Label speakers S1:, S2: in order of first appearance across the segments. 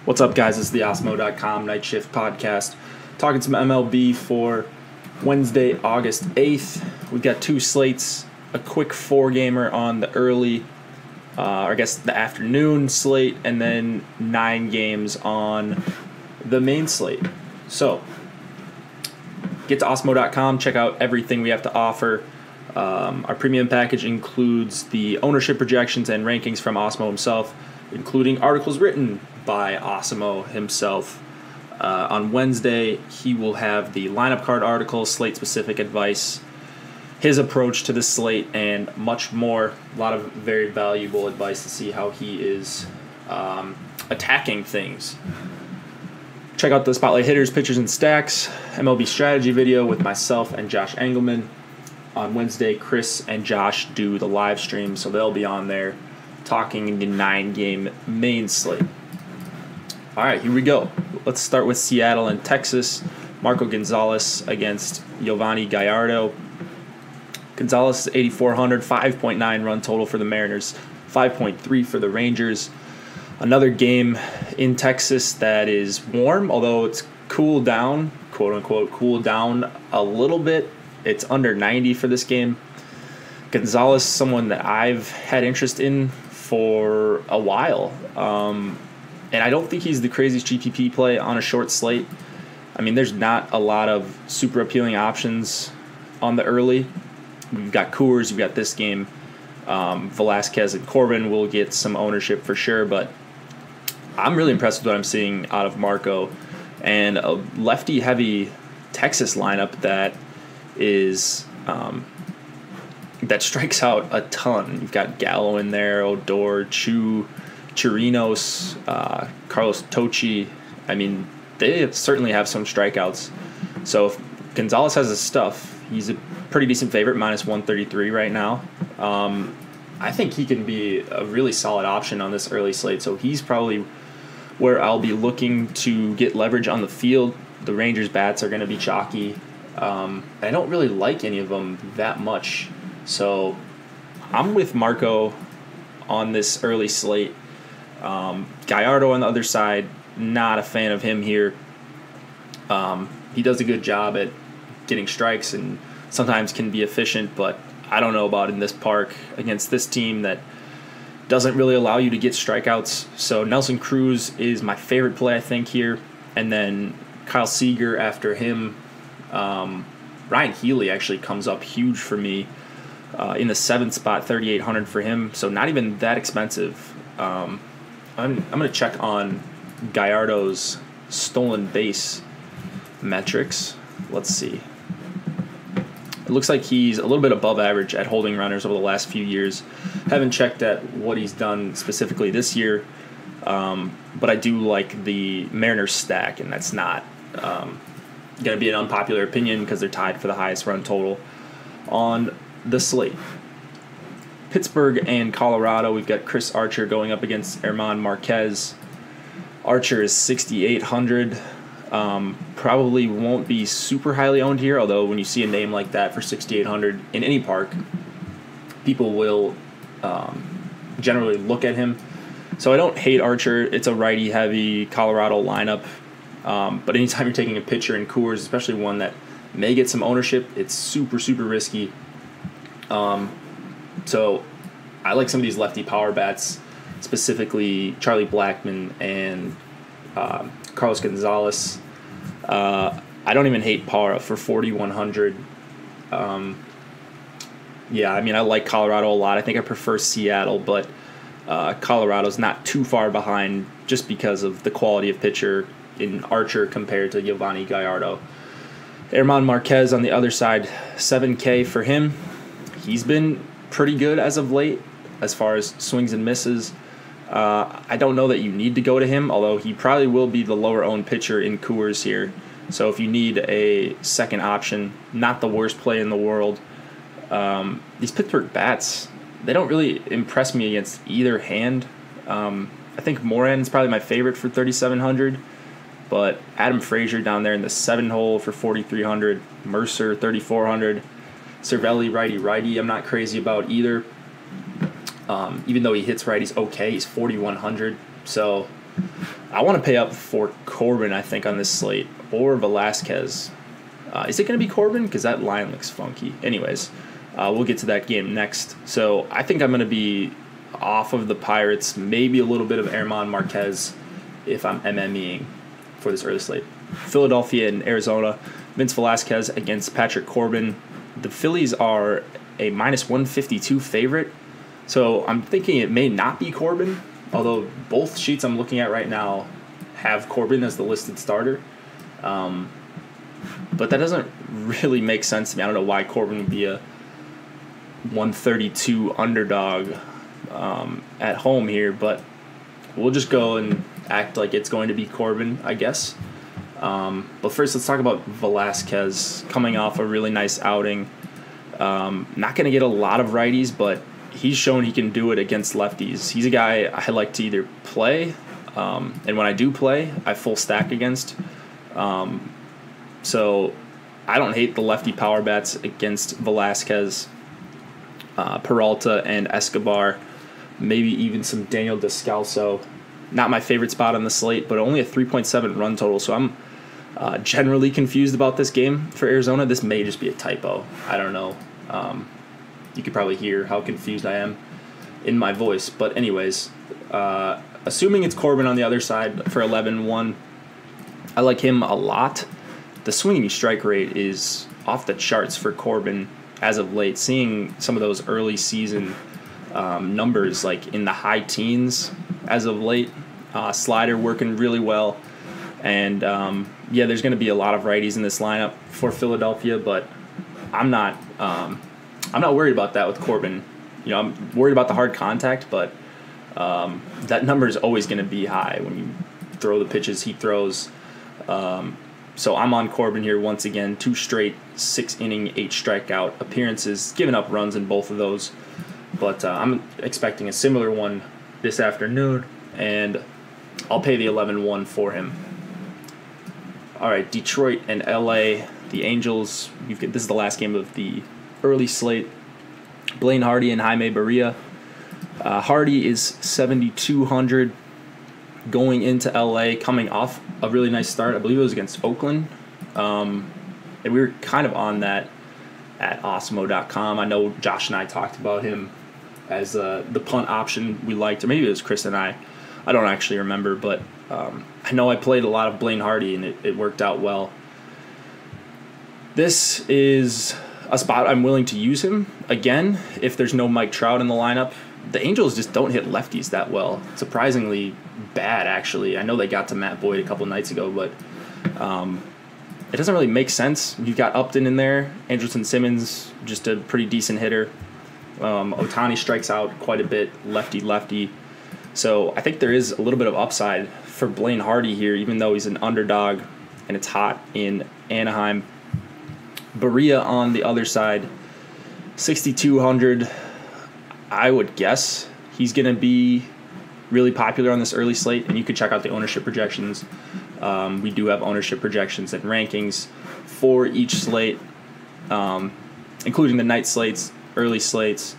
S1: What's up, guys? It's the Osmo.com Night Shift Podcast. Talking some MLB for Wednesday, August 8th. We've got two slates, a quick four-gamer on the early, the afternoon slate, and then 9 games on the main slate. So, get to Osmo.com, check out everything we have to offer. Our premium package includes the ownership projections and rankings from Osmo himself, including articles written by Osmo himself. On Wednesday, he will have the lineup card article, slate-specific advice, his approach to the slate, and much more. A lot of very valuable advice to see how he is attacking things. Check out the Spotlight Hitters, Pitchers, and Stacks MLB strategy video with myself and Josh Engelman. On Wednesday, Chris and Josh do the live stream, so they'll be on there talking the 9-game main slate. All right, here we go. Let's start with Seattle and Texas. Marco Gonzalez against Yovani Gallardo. Gonzalez is 8,400, 5.9 run total for the Mariners, 5.3 for the Rangers. Another game in Texas that is warm, although it's cooled down, quote-unquote, cooled down a little bit. It's under 90 for this game. Gonzalez, someone that I've had interest in for a while. And I don't think he's the craziest GPP play on a short slate. I mean, there's not a lot of super appealing options on the early. We've got Coors, we've got this game. Velasquez and Corbin will get some ownership for sure, but I'm really impressed with what I'm seeing out of Marco. And a lefty-heavy Texas lineup that is that strikes out a ton. You've got Gallo in there, Odor, Chirinos, Carlos Tocci. I mean, they certainly have some strikeouts. So if Gonzalez has his stuff, he's a pretty decent favorite, minus 133 right now. I think he can be a really solid option on this early slate. So he's probably where I'll be looking to get leverage on the field. The Rangers' bats are going to be chalky. I don't really like any of them that much. So I'm with Marco on this early slate. Gallardo on the other side, not a fan of him here. He does a good job at getting strikes and sometimes can be efficient, but I don't know about in this park against this team that doesn't really allow you to get strikeouts. So Nelson Cruz is my favorite play, I think, here. And then Kyle Seager after him. Ryan Healy actually comes up huge for me in the 7th spot, 3,800 for him. So not even that expensive. I'm going to check on Gallardo's stolen base metrics. Let's see. It looks like he's a little bit above average at holding runners over the last few years. Haven't checked at what he's done specifically this year, but I do like the Mariners stack, and that's not going to be an unpopular opinion because they're tied for the highest run total on the slate. Pittsburgh and Colorado, we've got Chris Archer going up against German Marquez. Archer is 6,800. Probably won't be super highly owned here, although when you see a name like that for 6,800 in any park, people will generally look at him. So I don't hate Archer. It's a righty-heavy Colorado lineup. But anytime you're taking a pitcher in Coors, especially one that may get some ownership, it's super, super risky. So I like some of these lefty power bats, specifically Charlie Blackmon and Carlos Gonzalez. I don't even hate Parra for 4,100. Yeah, I mean, I like Colorado a lot. I think I prefer Seattle, but Colorado's not too far behind just because of the quality of pitcher in Archer compared to Yovani Gallardo. German Marquez on the other side, 7K for him. He's been pretty good as of late as far as swings and misses. I don't know that you need to go to him, although he probably will be the lower-owned pitcher in Coors here. So if you need a second option, not the worst play in the world. These Pittsburgh bats, they don't really impress me against either hand. I think Moran's probably my favorite for 3,700, but Adam Frazier down there in the 7-hole for 4,300, Mercer 3,400, Cervelli righty-righty I'm not crazy about either. Even though he hits righties okay, he's 4,100. So I want to pay up for Corbin, I think, on this slate, or Velasquez. Is it going to be Corbin? Because that line looks funky. Anyways, we'll get to that game next. So I think I'm going to be off of the Pirates, maybe a little bit of German Marquez if I'm MMEing for this early slate. Philadelphia and Arizona. Vince Velasquez against Patrick Corbin. The Phillies are a -152 favorite. So I'm thinking it may not be Corbin, although both sheets I'm looking at right now have Corbin as the listed starter. But that doesn't really make sense to me. I don't know why Corbin would be a 132 underdog at home here, but we'll just go and act like it's going to be Corbin, I guess. But first, let's talk about Velasquez coming off a really nice outing. Not going to get a lot of righties, but he's shown he can do it against lefties. He's a guy I like to either play, and when I do play, I full stack against. So I don't hate the lefty power bats against Velasquez, Peralta, and Escobar. Maybe even some Daniel Descalso. Not my favorite spot on the slate, but only a 3.7 run total. So I'm generally confused about this game for Arizona. This may just be a typo. I don't know. You could probably hear how confused I am in my voice. But anyways, assuming it's Corbin on the other side for 11-1, I like him a lot. The swinging strike rate is off the charts for Corbin as of late. Seeing some of those early season numbers like in the high teens as of late. Slider working really well. And there's going to be a lot of righties in this lineup for Philadelphia, but I'm not worried about that with Corbin. I'm worried about the hard contact, but that number is always going to be high when you throw the pitches he throws. So I'm on Corbin here once again. 2 straight 6-inning, 8 strikeout appearances, giving up runs in both of those. But I'm expecting a similar one this afternoon, and I'll pay the 11-1 for him. All right, Detroit and LA, the Angels. This is the last game of the early slate. Blaine Hardy and Jaime Barria. Hardy is 7,200 going into LA, coming off a really nice start. I believe it was against Oakland. And we were kind of on that at Osmo.com. I know Josh and I talked about him as the punt option we liked, or maybe it was Chris and I. I don't actually remember, but I know I played a lot of Blaine Hardy, and it worked out well. This is a spot I'm willing to use him again if there's no Mike Trout in the lineup. The Angels just don't hit lefties that well. Surprisingly bad, actually. I know they got to Matt Boyd a couple nights ago, but it doesn't really make sense. You've got Upton in there. Andrelton Simmons, just a pretty decent hitter. Ohtani strikes out quite a bit, lefty. So I think there is a little bit of upside for Blaine Hardy here, even though he's an underdog and it's hot in Anaheim. Barria on the other side, 6,200. I would guess he's going to be really popular on this early slate, and you can check out the ownership projections. We do have ownership projections and rankings for each slate, including the night slates, early slates,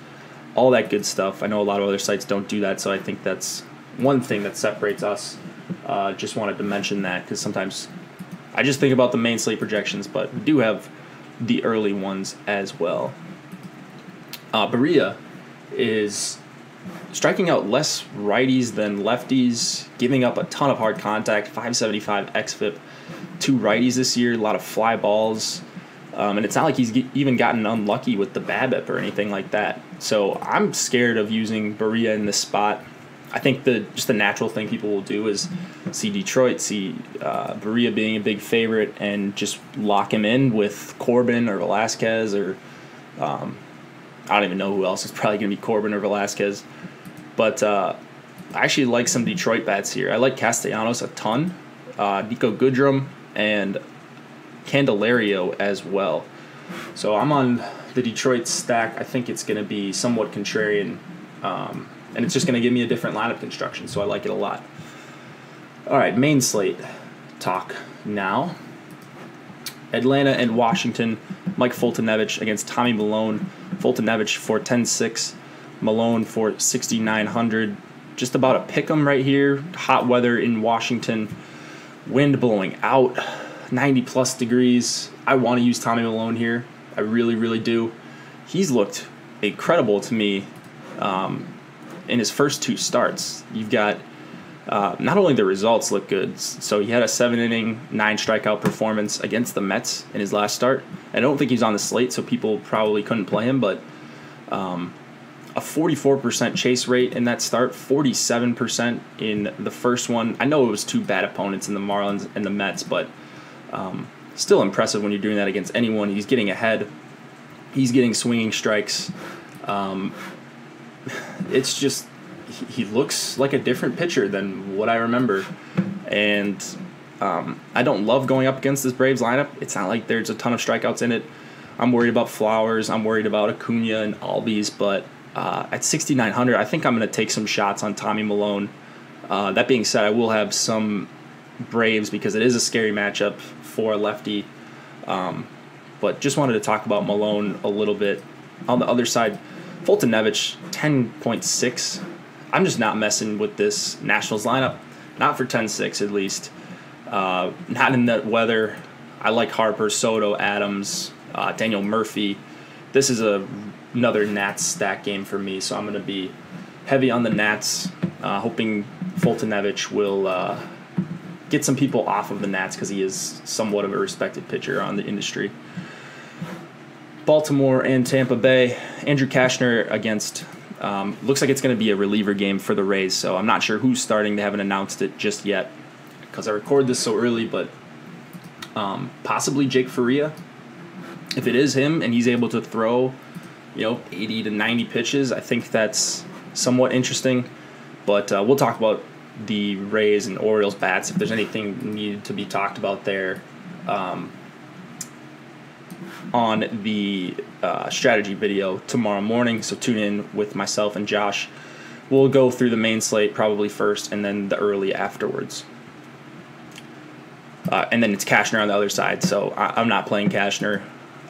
S1: all that good stuff. I know a lot of other sites don't do that, so I think that's one thing that separates us. Just wanted to mention that because sometimes I just think about the main slate projections, but we do have the early ones as well. Barria is striking out less righties than lefties, giving up a ton of hard contact, 575 xFIP to righties this year, a lot of fly balls. And it's not like he's even gotten unlucky with the BABIP or anything like that. So I'm scared of using Barria in this spot. I think just the natural thing people will do is see Detroit, see Barria being a big favorite, and just lock him in with Corbin or Velasquez or I don't even know who else is probably going to be Corbin or Velasquez. But I actually like some Detroit bats here. I like Castellanos a ton, Nico Goodrum, and Candelario as well. So I'm on the Detroit stack. I think it's going to be somewhat contrarian, and it's just going to give me a different lineup construction, so I like it a lot. All right, main slate talk now. Atlanta and Washington, Mike Foltynewicz against Tommy Milone. Foltynewicz for 10.6, Malone for 6,900. just about a pick 'em right here. Hot weather in Washington, wind blowing out, 90-plus degrees. I want to use Tommy Milone here. I really, really do. He's looked incredible to me in his first 2 starts. You've got not only the results look good, so he had a 7-inning, 9-strikeout performance against the Mets in his last start. I don't think he's on the slate, so people probably couldn't play him, but a 44% chase rate in that start, 47% in the first one. I know it was 2 bad opponents in the Marlins and the Mets, but still impressive when you're doing that against anyone. He's getting ahead. He's getting swinging strikes. It's just he looks like a different pitcher than what I remember. And I don't love going up against this Braves lineup. It's not like there's a ton of strikeouts in it. I'm worried about Flowers. I'm worried about Acuna and Albies, but at 6,900, I think I'm going to take some shots on Tommy Milone. That being said, I will have some Braves because it is a scary matchup for a lefty. But just wanted to talk about Milone a little bit. On the other side, Foltynewicz, 10.6. I'm just not messing with this Nationals lineup. Not for 10-6 at least. Not in that weather. I like Harper, Soto, Adams, Daniel Murphy. This is another Nats stack game for me, so I'm going to be heavy on the Nats, hoping Foltynewicz will get some people off of the Nats because he is somewhat of a respected pitcher on the industry. Baltimore and Tampa Bay. Andrew Cashner against, looks like it's going to be a reliever game for the Rays, so I'm not sure who's starting. They haven't announced it just yet because I record this so early, but possibly Jake Faria. If it is him and he's able to throw 80 to 90 pitches, I think that's somewhat interesting. But we'll talk about the Rays and Orioles bats if there's anything needed to be talked about there on the strategy video tomorrow morning. So tune in with myself and Josh. We'll go through the main slate probably first and then the early afterwards. And then it's Cashner on the other side, so I'm not playing Cashner.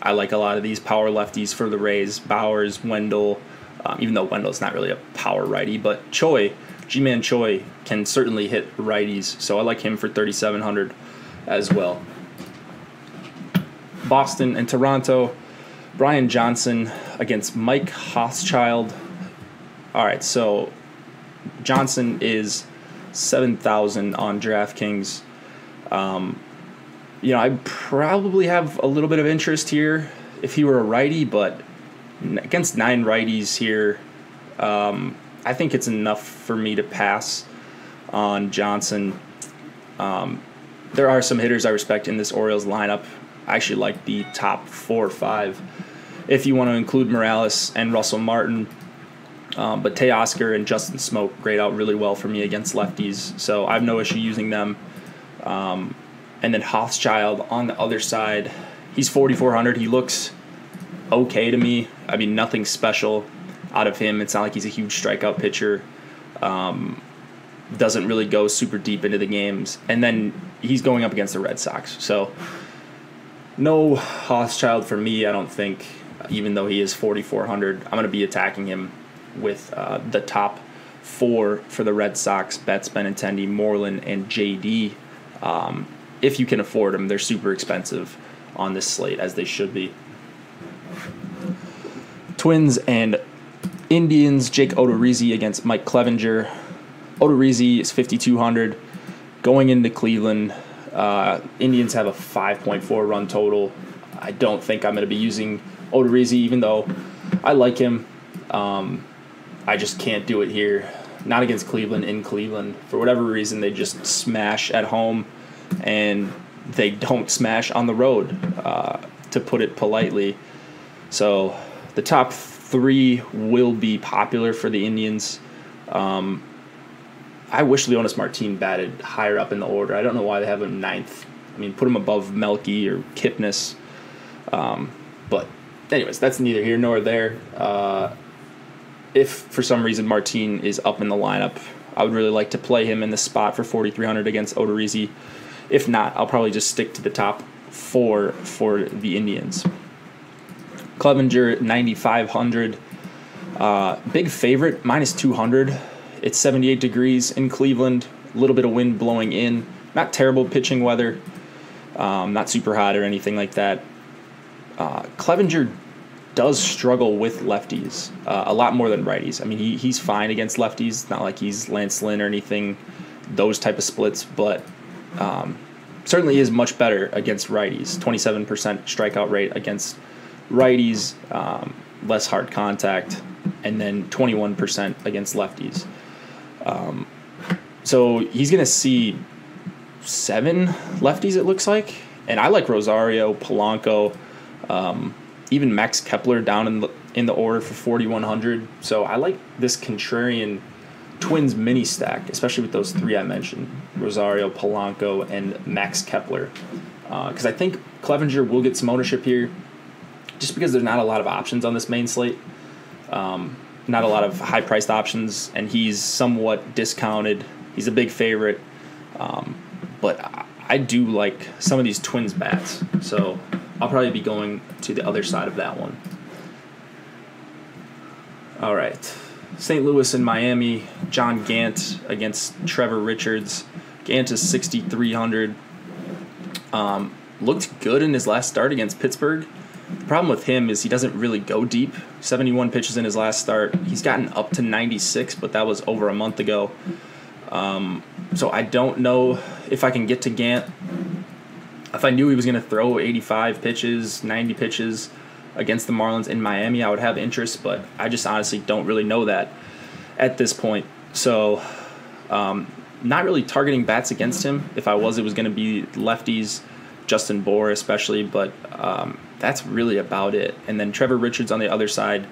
S1: I like a lot of these power lefties for the Rays. Bowers, Wendell, even though Wendell's not really a power righty, but Choi, G-Man Choi, can certainly hit righties, so I like him for 3,700 as well. Boston and Toronto, Brian Johnson against Mike Hochschild. All right, so Johnson is 7,000 on DraftKings. I probably have a little bit of interest here if he were a righty, but against 9 righties here, I think it's enough for me to pass on Johnson. There are some hitters I respect in this Orioles lineup. I actually like the top 4 or 5 if you want to include Morales and Russell Martin. But Teoscar and Justin Smoke grade out really well for me against lefties, so I have no issue using them. And then Hochschild on the other side, he's 4,400. He looks okay to me. I mean, nothing special out of him. It's not like he's a huge strikeout pitcher. Doesn't really go super deep into the games. And then he's going up against the Red Sox. So no Hochschild for me, I don't think, even though he is 4,400. I'm going to be attacking him with the top 4 for the Red Sox, Betts, Benintendi, Moreland, and JD. If you can afford them, they're super expensive on this slate, as they should be. Twins and Indians, Jake Odorizzi against Mike Clevinger. Odorizzi is 5,200. Going into Cleveland, Indians have a 5.4 run total. I don't think I'm going to be using Odorizzi, even though I like him. I just can't do it here. Not against Cleveland, in Cleveland. For whatever reason, they just smash at home, and they don't smash on the road, to put it politely. So the top 3 will be popular for the Indians. I wish Leonis Martin batted higher up in the order. I don't know why they have him 9th. I mean, put him above Melky or Kipnis. But anyways, that's neither here nor there. If for some reason Martin is up in the lineup, I would really like to play him in the spot for 4,300 against Odorizzi. If not, I'll probably just stick to the top 4 for the Indians. Clevinger, 9,500. Big favorite, minus 200 It's 78 degrees in Cleveland, a little bit of wind blowing in. Not terrible pitching weather, not super hot or anything like that. Clevenger does struggle with lefties a lot more than righties. I mean, he's fine against lefties, not like he's Lance Lynn or anything, those type of splits, but certainly is much better against righties. 27% strikeout rate against righties, less hard contact, and then 21% against lefties. So he's going to see 7 lefties, it looks like. And I like Rosario, Polanco, even Max Kepler down in the order for 4,100. So I like this contrarian Twins mini stack, especially with those 3 I mentioned, Rosario, Polanco, and Max Kepler. Because I think Clevenger will get some ownership here just because there's not a lot of options on this main slate. Not a lot of high-priced options, and he's somewhat discounted. He's a big favorite. But I do like some of these Twins bats, so I'll probably be going to the other side of that one. All right. St. Louis and Miami, John Gant against Trevor Richards. Gant is 6,300. Looked good in his last start against Pittsburgh. The problem with him is he doesn't really go deep. 71 pitches in his last start. He's gotten up to 96, but that was over a month ago. So I don't know if I can get to Gant. If I knew he was going to throw 85 pitches, 90 pitches against the Marlins in Miami, I would have interest, but I just honestly don't really know that at this point. So not really targeting bats against him. If I was, it was going to be lefties, Justin Bour especially, but that's really about it. And then Trevor Richards on the other side.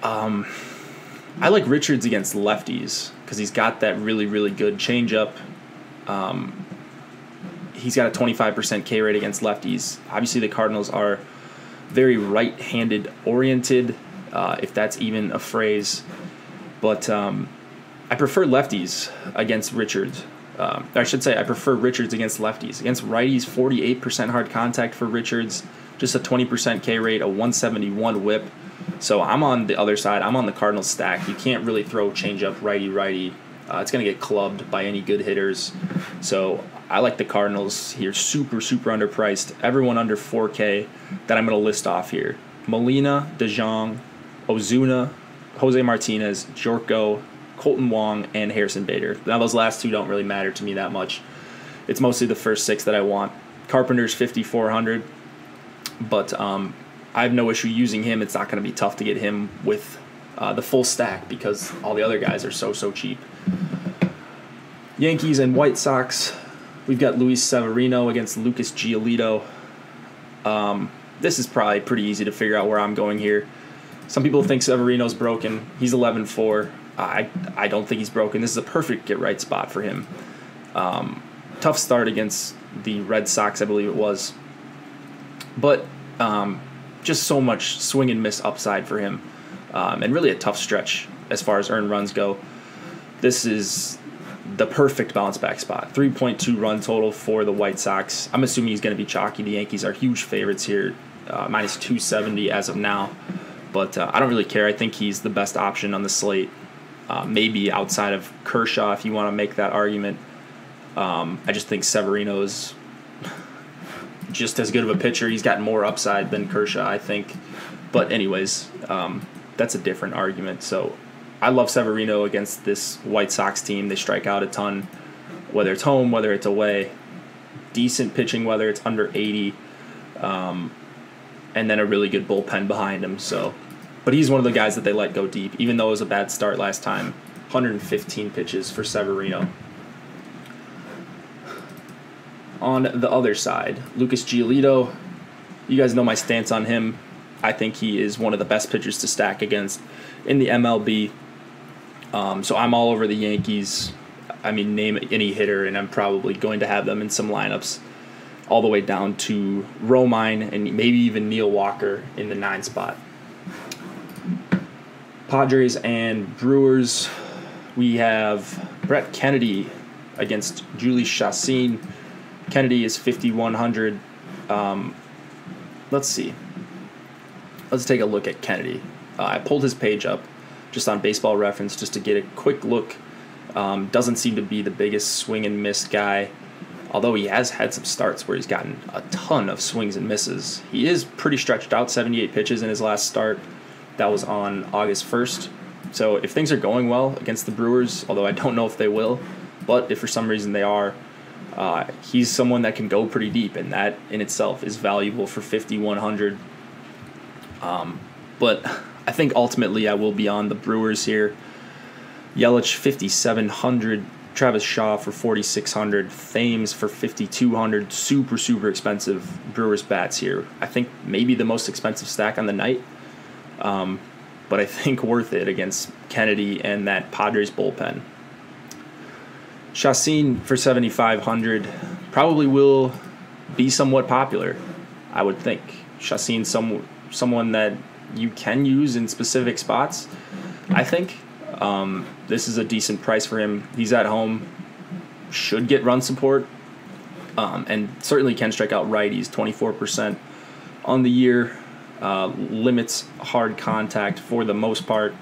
S1: I like Richards against lefties because he's got that really, really good changeup. He's got a 25% K rate against lefties. Obviously, the Cardinals are very right-handed oriented, if that's even a phrase. But I prefer lefties against Richards. I should say I prefer Richards against lefties. Against righties, 48% hard contact for Richards, just a 20% K rate, a 171 whip. So I'm on the other side. I'm on the Cardinals stack. You can't really throw changeup righty-righty. It's going to get clubbed by any good hitters. So I like the Cardinals here. Super, super underpriced. Everyone under 4K that I'm going to list off here. Molina, DeJong, Ozuna, Jose Martinez, Jorko, Colton Wong, and Harrison Bader. Now, those last 2 don't really matter to me that much. It's mostly the first 6 that I want. Carpenter's 5,400, but I have no issue using him. It's not going to be tough to get him with the full stack because all the other guys are so cheap. Yankees and White Sox. We've got Luis Severino against Lucas Giolito. This is probably pretty easy to figure out where I'm going here. Some people think Severino's broken. He's 11-4. I don't think he's broken. This is a perfect get-right spot for him. Tough start against the Red Sox, I believe it was. But just so much swing and miss upside for him. And really a tough stretch as far as earned runs go. This is the perfect bounce back spot. 3.2 run total for the White Sox. I'm assuming he's going to be chalky. The Yankees are huge favorites here, minus 270 as of now. But I don't really care. I think he's the best option on the slate. Maybe outside of Kershaw, if you want to make that argument. I just think Severino is just as good of a pitcher. He's got more upside than Kershaw, I think. But anyways, that's a different argument. So I love Severino against this White Sox team. They strike out a ton, whether it's home, whether it's away. Decent pitching, whether it's under 80. And then a really good bullpen behind him. But he's one of the guys that they let go deep, even though it was a bad start last time. 115 pitches for Severino. On the other side, Lucas Giolito. You guys know my stance on him. I think he is one of the best pitchers to stack against in the MLB. So I'm all over the Yankees. I mean, name any hitter, and I'm probably going to have them in some lineups all the way down to Romine and maybe even Neil Walker in the 9 spot. Padres and Brewers. We have Brett Kennedy against Julie Chassin. Kennedy is 5,100. Let's see. Let's take a look at Kennedy. I pulled his page up just on Baseball Reference, just to get a quick look. Doesn't seem to be the biggest swing and miss guy, although he has had some starts where he's gotten a ton of swings and misses. He is pretty stretched out, 78 pitches in his last start. That was on August 1st. So if things are going well against the Brewers, although I don't know if they will, but if for some reason they are, he's someone that can go pretty deep, and that in itself is valuable for 5,100. But I think ultimately I will be on the Brewers here. Yelich 5,700, Travis Shaw for 4,600, Thames for 5,200. Super expensive Brewers bats here. I think maybe the most expensive stack on the night, but I think worth it against Kennedy and that Padres bullpen. Chacin for 7,500 probably will be somewhat popular, I would think. Chacin, someone that you can use in specific spots, I think. This is a decent price for him. He's at home, should get run support, and certainly can strike out righties, 24% on the year, limits hard contact for the most part,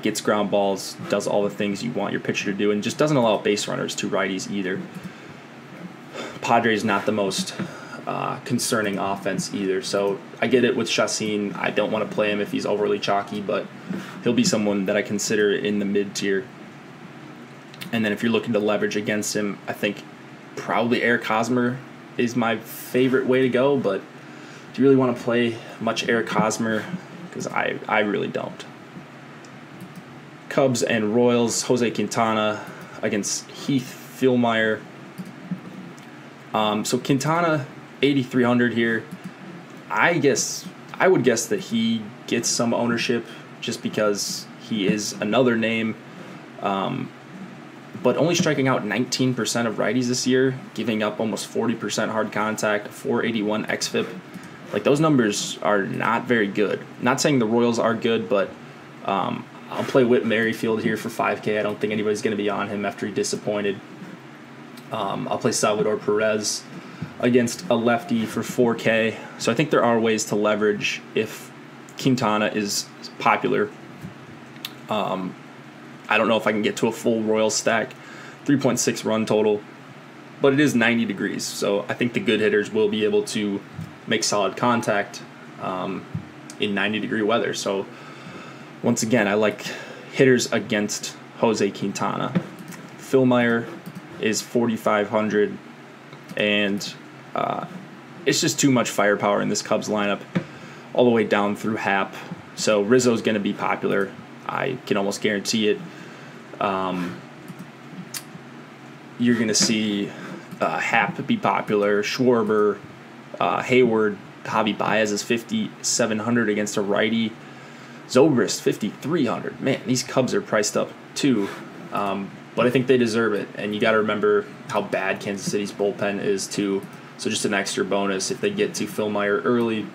S1: gets ground balls, does all the things you want your pitcher to do, and just doesn't allow base runners to righties either. Padres not the most concerning offense either, so I get it with Chacin. I don't want to play him if he's overly chalky, but he'll be someone that I consider in the mid-tier. And then if you're looking to leverage against him, I think probably Eric Hosmer is my favorite way to go, but do you really want to play much Eric Hosmer? Because I really don't. Cubs and Royals, Jose Quintana against Heath Fillmyer. So Quintana, 8,300 here. I would guess that he gets some ownership just because he is another name, but only striking out 19% of righties this year, giving up almost 40% hard contact, 481 xFIP. Like, those numbers are not very good. Not saying the Royals are good, but I'll play Whit Merrifield here for 5K. I don't think anybody's going to be on him after he disappointed. I'll play Salvador Perez against a lefty for 4K. So I think there are ways to leverage if Quintana is popular. I don't know if I can get to a full Royals stack, 3.6 run total, but it is 90 degrees. So I think the good hitters will be able to make solid contact in 90-degree weather. So once again, I like hitters against Jose Quintana. Fillmyer is 4,500, and it's just too much firepower in this Cubs lineup all the way down through Happ. So Rizzo's going to be popular. I can almost guarantee it. You're going to see Happ be popular, Schwarber, Hayward, Javi Baez is 5,700 against a righty. Zobrist, 5,300. Man, these Cubs are priced up too. But I think they deserve it. And you got to remember how bad Kansas City's bullpen is too. So just an extra bonus. If they get to Fillmyer early,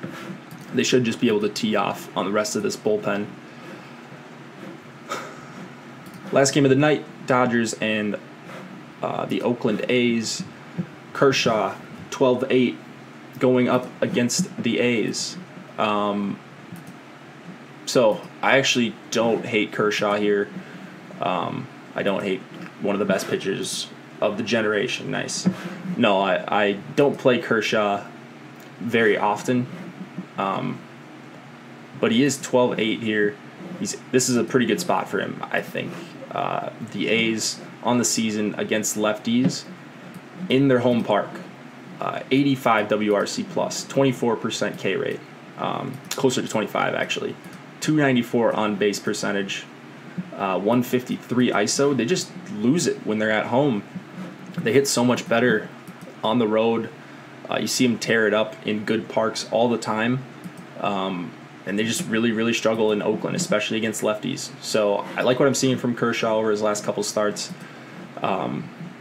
S1: they should just be able to tee off on the rest of this bullpen. Last game of the night, Dodgers and the Oakland A's. Kershaw, 12-8, going up against the A's. So I actually don't hate Kershaw here. I don't hate one of the best pitchers of the generation. Nice. No, I don't play Kershaw very often. But he is 12-8 here. This is a pretty good spot for him, I think. The A's on the season against lefties in their home park, 85 WRC plus, 24% K rate, closer to 25 actually, 294 on base percentage, 153 ISO. They just lose it when they're at home. They hit so much better on the road. You see them tear it up in good parks all the time. And they just really struggle in Oakland, especially against lefties. So I like what I'm seeing from Kershaw over his last couple starts.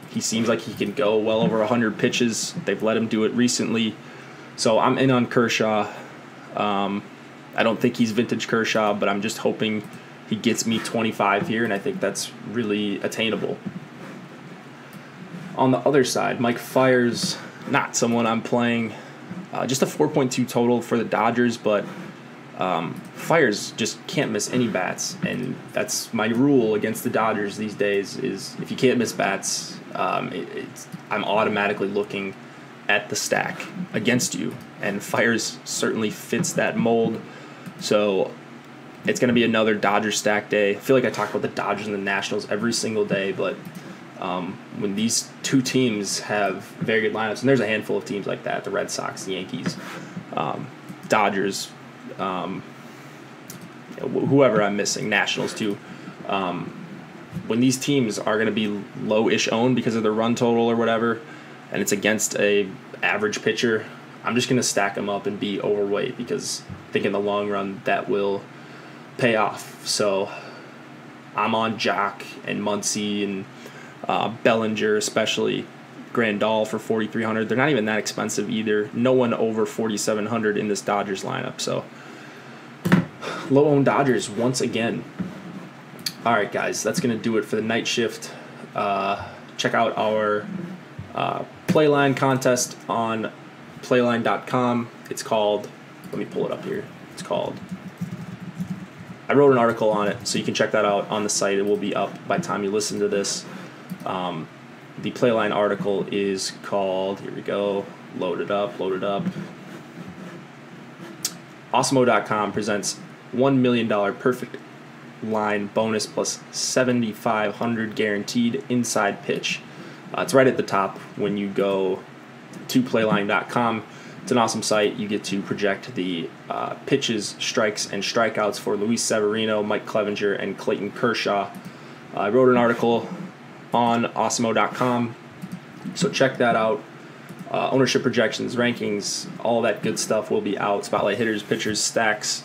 S1: He seems like he can go well over 100 pitches. They've let him do it recently. So I'm in on Kershaw. I don't think he's vintage Kershaw, but I'm just hoping he gets me 25 here, and I think that's really attainable. On the other side, Mike Fiers, not someone I'm playing. Just a 4.2 total for the Dodgers, but Fiers just can't miss any bats, and that's my rule against the Dodgers these days. Is if you can't miss bats, I'm automatically looking at the stack against you, and Fiers certainly fits that mold. So it's going to be another Dodger stack day. I feel like I talk about the Dodgers and the Nationals every single day, but when these two teams have very good lineups, and there's a handful of teams like that, the Red Sox, the Yankees, Dodgers, whoever I'm missing, Nationals too. When these teams are going to be low-ish owned because of their run total or whatever, and it's against a average pitcher, I'm just going to stack them up and be overweight because I think in the long run that will pay off. So I'm on Jock and Muncy and Bellinger, especially Grandal for 4,300. They're not even that expensive either. No one over 4,700 in this Dodgers lineup. So low-owned Dodgers once again. All right, guys, that's going to do it for the night shift. Check out our Playline contest on playline.com. It's called, let me pull it up here. It's called, I wrote an article on it, so you can check that out on the site. It will be up by the time you listen to this. The Playline article is called, here we go, load it up. Awesemo.com presents $1 million perfect line bonus plus 7,500 guaranteed inside pitch. It's right at the top when you go to playline.com. It's an awesome site. You get to project the pitches, strikes, and strikeouts for Luis Severino, Mike Clevenger, and Clayton Kershaw. I wrote an article on awesemo.com, so check that out. Ownership projections, rankings, all that good stuff will be out. Spotlight hitters, pitchers, stacks.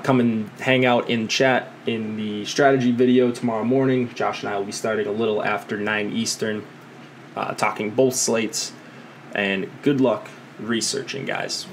S1: Come and hang out in chat in the strategy video tomorrow morning. Josh and I will be starting a little after 9 Eastern, talking both slates. And good luck researching, guys.